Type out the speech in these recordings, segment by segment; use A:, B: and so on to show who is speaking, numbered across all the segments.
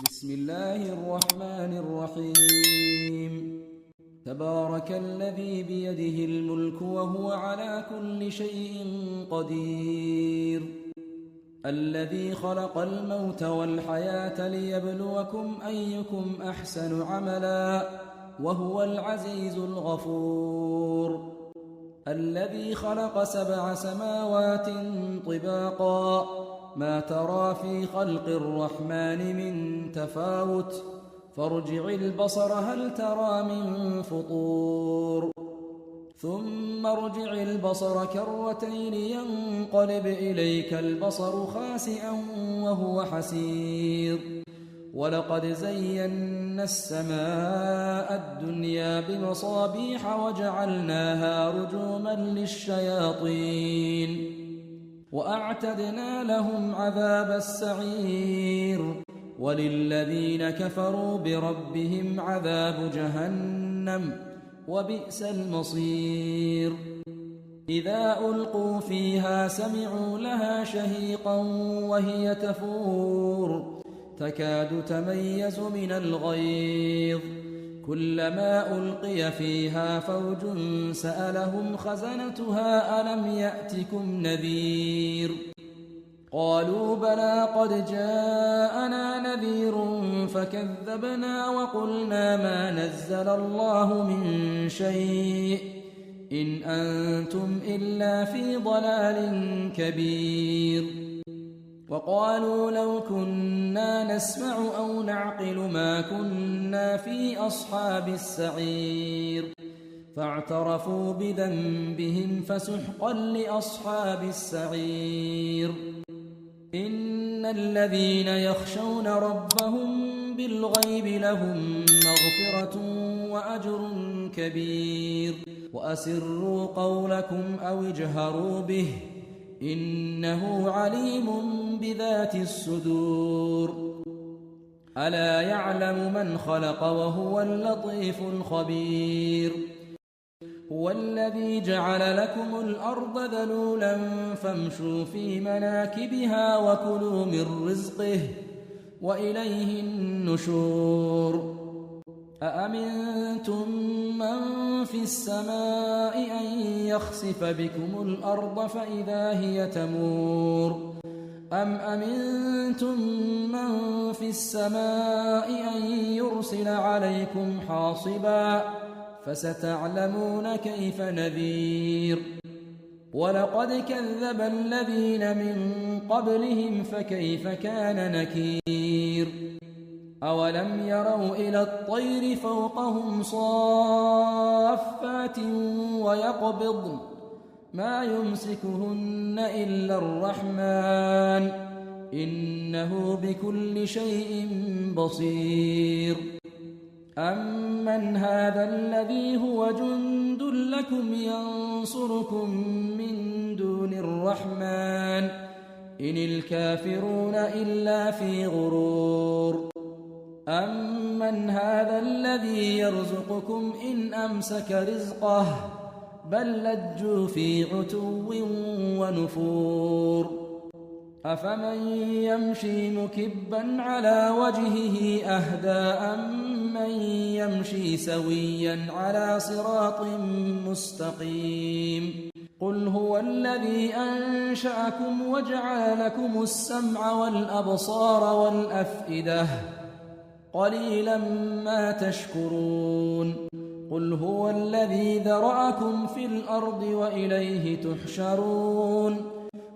A: بسم الله الرحمن الرحيم. تبارك الذي بيده الملك وهو على كل شيء قدير، الذي خلق الموت والحياة ليبلوكم أيكم أحسن عملا وهو العزيز الغفور، الذي خلق 7 سماوات طباقا ما ترى في خلق الرحمن من تفاوت فارجع البصر هل ترى من فطور ثم ارجع البصر كرتين ينقلب إليك البصر خاسئا وهو حسير، ولقد زينا السماء الدنيا بمصابيح وجعلناها رجوما للشياطين وأعتدنا لهم عذاب السعير، وللذين كفروا بربهم عذاب جهنم وبئس المصير. إذا ألقوا فيها سمعوا لها شهيقا وهي تفور تكاد تميز من الغيظ، كلما ألقي فيها فوج سألهم خزنتها ألم يأتكم نذير؟ قالوا بلى قد جاءنا نذير فكذبنا وقلنا ما نزل الله من شيء إن أنتم إلا في ضلال كبير. وقالوا لو كنا نسمع أو نعقل ما كنا في أصحاب السعير، فاعترفوا بذنبهم فسحقا لأصحاب السعير. إن الذين يخشون ربهم بالغيب لهم مغفرة وأجر كبير. وأسروا قولكم أو اجهروا به إنه عليم بذات الصدور. ألا يعلم من خلق وهو اللطيف الخبير. هو الذي جعل لكم الأرض ذلولا فامشوا في مناكبها وكلوا من رزقه وإليه النشور. أأمنتم من في السماء أن يخسف بكم الأرض فإذا هي تمور أم أمنتم من في السماء أن يرسل عليكم حاصبا فستعلمون كيف نذير. ولقد كذب الذين من قبلهم فكيف كان نكير. أولم يروا إلى الطير فوقهم صافات ويقبضن ما يمسكهن إلا الرحمن إنه بكل شيء بصير. أمن هذا الذي هو جند لكم ينصركم من دون الرحمن إن الكافرون إلا في غرور. أمن هذا الذي يرزقكم إن أمسك رزقه بل لجوا في عتو ونفور. أفمن يمشي مكبا على وجهه أهدى أمن يمشي سويا على صراط مستقيم. قل هو الذي أنشأكم وجعل لكم السمع والأبصار والأفئدة قليلا ما تشكرون. قل هو الذي ذرأكم في الأرض وإليه تحشرون.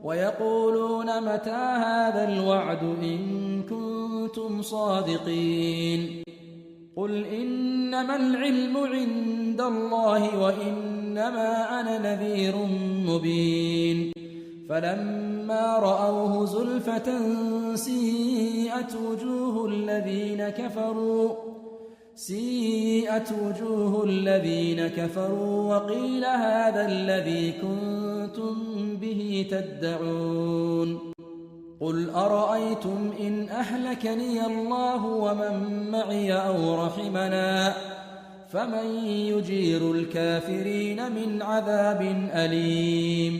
A: ويقولون متى هذا الوعد إن كنتم صادقين. قل إنما العلم عند الله وإنما أنا نذير مبين. فلما رأوه زلفة سيئت وجوه الذين كفروا وقيل هذا الذي كنتم به تدعون. قل أرأيتم إن أهلكني الله ومن معي أو رحمنا فمن يجير الكافرين من عذاب أليم.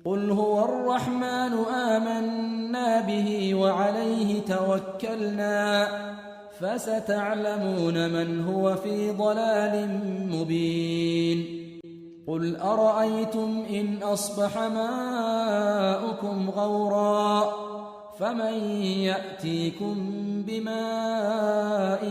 A: قل هو الرحمن آمنا به وعليه توكلنا فستعلمون من هو في ضلال مبين قل أرأيتم إن أصبح ماؤكم غورا فمن يأتيكم بماء